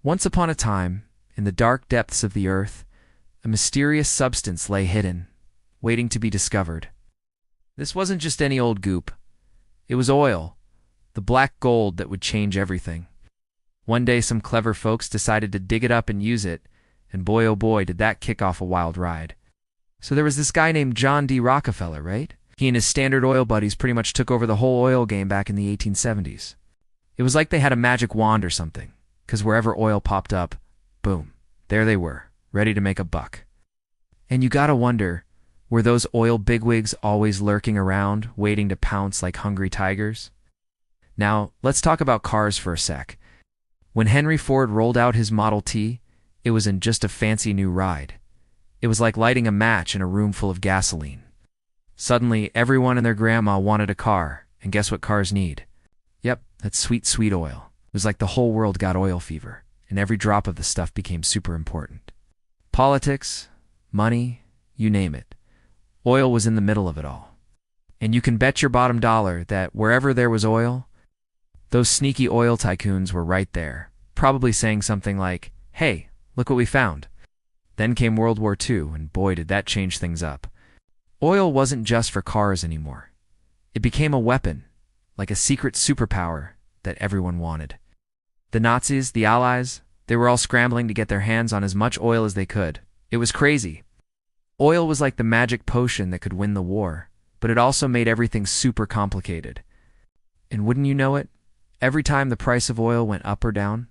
Once upon a time, in the dark depths of the earth, a mysterious substance lay hidden, waiting to be discovered. This wasn't just any old goop. It was oil, the black gold that would change everything. One day some clever folks decided to dig it up and use it, and boy oh boy did that kick off a wild ride. So there was this guy named John D. Rockefeller, right? He and his Standard Oil buddies pretty much took over the whole oil game back in the 1870s. It was like they had a magic wand or something, because wherever oil popped up, boom, there they were, ready to make a buck. And you gotta wonder, were those oil bigwigs always lurking around, waiting to pounce like hungry tigers? Now, let's talk about cars for a sec. When Henry Ford rolled out his Model T, it wasn't just a fancy new ride. It was like lighting a match in a room full of gasoline. Suddenly, everyone and their grandma wanted a car, and guess what cars need? Yep, that's sweet, sweet oil. It was like the whole world got oil fever, and every drop of the stuff became super important. Politics, money, you name it. Oil was in the middle of it all. And you can bet your bottom dollar that wherever there was oil, those sneaky oil tycoons were right there, probably saying something like, "Hey, look what we found." Then came World War II, and boy did that change things up. Oil wasn't just for cars anymore. It became a weapon, like a secret superpower that everyone wanted. The Nazis, the Allies, they were all scrambling to get their hands on as much oil as they could. It was crazy. Oil was like the magic potion that could win the war, but it also made everything super complicated. And wouldn't you know it, every time the price of oil went up or down,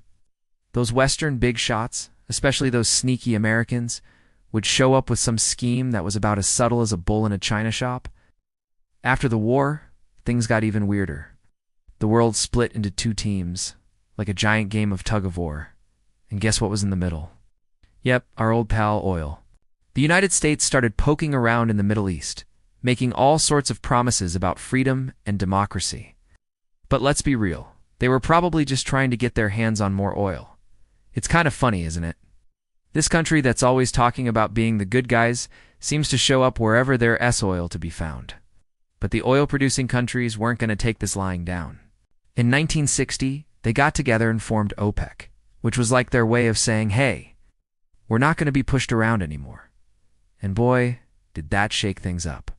those Western big shots, especially those sneaky Americans, would show up with some scheme that was about as subtle as a bull in a china shop. After the war, things got even weirder. The world split into two teams, like a giant game of tug-of-war. And guess what was in the middle? Yep, our old pal, oil. The United States started poking around in the Middle East, making all sorts of promises about freedom and democracy. But let's be real, they were probably just trying to get their hands on more oil. It's kind of funny, isn't it? This country that's always talking about being the good guys seems to show up wherever there's oil to be found. But the oil-producing countries weren't going to take this lying down. In 1960, they got together and formed OPEC, which was like their way of saying, hey, we're not going to be pushed around anymore. And boy, did that shake things up.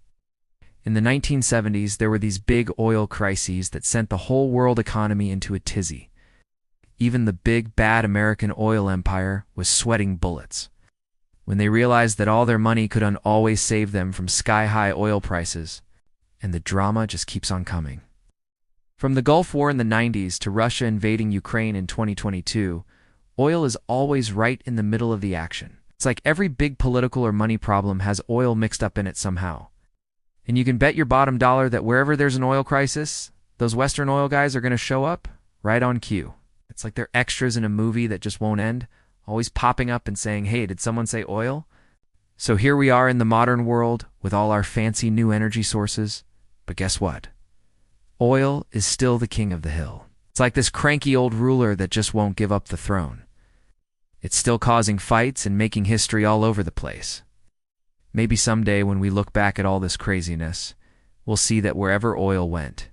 In the 1970s, there were these big oil crises that sent the whole world economy into a tizzy. Even the big, bad American oil empire was sweating bullets. When they realized that all their money couldn't always save them from sky-high oil prices, and the drama just keeps on coming. From the Gulf War in the 90s to Russia invading Ukraine in 2022, oil is always right in the middle of the action. It's like every big political or money problem has oil mixed up in it somehow. And you can bet your bottom dollar that wherever there's an oil crisis, those Western oil guys are going to show up right on cue. It's like they're extras in a movie that just won't end, always popping up and saying, hey, did someone say oil? So here we are in the modern world with all our fancy new energy sources. But guess what? Oil is still the king of the hill. It's like this cranky old ruler that just won't give up the throne. It's still causing fights and making history all over the place. Maybe someday when we look back at all this craziness, we'll see that wherever oil went,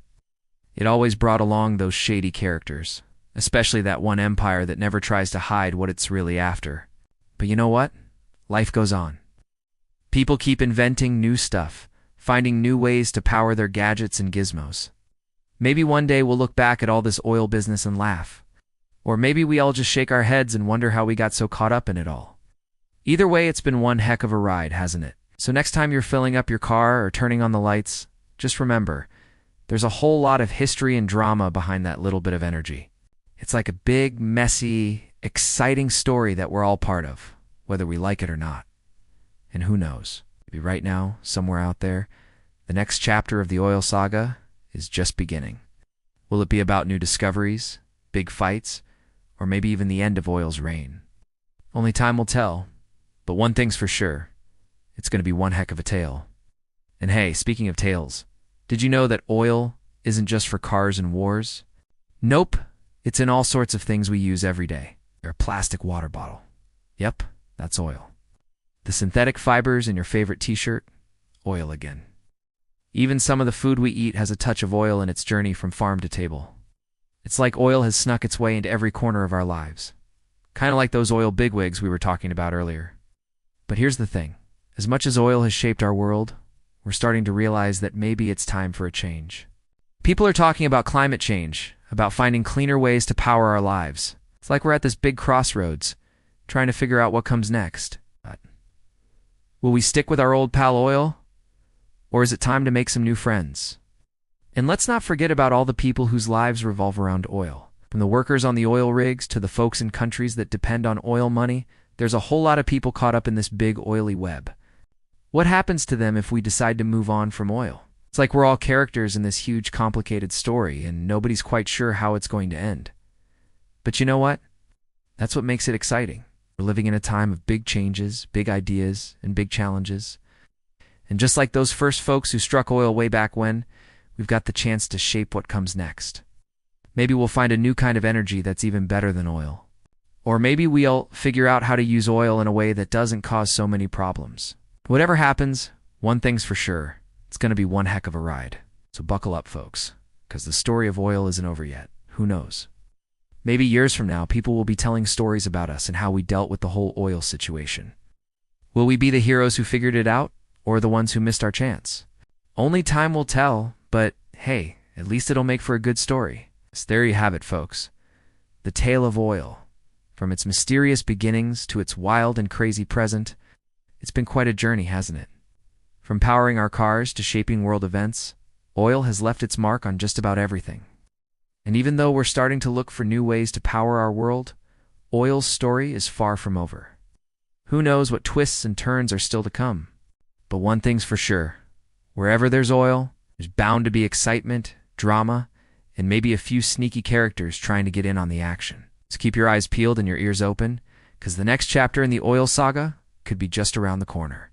it always brought along those shady characters. Especially that one empire that never tries to hide what it's really after. But you know what? Life goes on. People keep inventing new stuff, finding new ways to power their gadgets and gizmos. Maybe one day we'll look back at all this oil business and laugh. Or maybe we all just shake our heads and wonder how we got so caught up in it all. Either way, it's been one heck of a ride, hasn't it? So next time you're filling up your car or turning on the lights, just remember, there's a whole lot of history and drama behind that little bit of energy. It's like a big, messy, exciting story that we're all part of, whether we like it or not. And who knows, maybe right now, somewhere out there, the next chapter of the oil saga is just beginning. Will it be about new discoveries, big fights, or maybe even the end of oil's reign? Only time will tell, but one thing's for sure, it's going to be one heck of a tale. And hey, speaking of tales, did you know that oil isn't just for cars and wars? Nope. It's in all sorts of things we use every day. Your plastic water bottle. Yep, that's oil. The synthetic fibers in your favorite t-shirt, oil again. Even some of the food we eat has a touch of oil in its journey from farm to table. It's like oil has snuck its way into every corner of our lives. kind of like those oil bigwigs we were talking about earlier. But here's the thing. As much as oil has shaped our world, we're starting to realize that maybe it's time for a change. People are talking about climate change, about finding cleaner ways to power our lives. It's like we're at this big crossroads, trying to figure out what comes next. Will we stick with our old pal oil? Or is it time to make some new friends? And let's not forget about all the people whose lives revolve around oil. From the workers on the oil rigs to the folks in countries that depend on oil money, there's a whole lot of people caught up in this big oily web. What happens to them if we decide to move on from oil? It's like we're all characters in this huge, complicated story, and nobody's quite sure how it's going to end. But you know what? That's what makes it exciting. We're living in a time of big changes, big ideas, and big challenges. And just like those first folks who struck oil way back when, we've got the chance to shape what comes next. Maybe we'll find a new kind of energy that's even better than oil. Or maybe we'll figure out how to use oil in a way that doesn't cause so many problems. Whatever happens, one thing's for sure. It's going to be one heck of a ride. So buckle up, folks, because the story of oil isn't over yet. Who knows? Maybe years from now, people will be telling stories about us and how we dealt with the whole oil situation. Will we be the heroes who figured it out, or the ones who missed our chance? Only time will tell, but hey, at least it'll make for a good story. So there you have it, folks. The tale of oil. From its mysterious beginnings to its wild and crazy present, it's been quite a journey, hasn't it? From powering our cars to shaping world events, oil has left its mark on just about everything. And even though we're starting to look for new ways to power our world, oil's story is far from over. Who knows what twists and turns are still to come? But one thing's for sure. Wherever there's oil, there's bound to be excitement, drama, and maybe a few sneaky characters trying to get in on the action. So keep your eyes peeled and your ears open, because the next chapter in the oil saga could be just around the corner.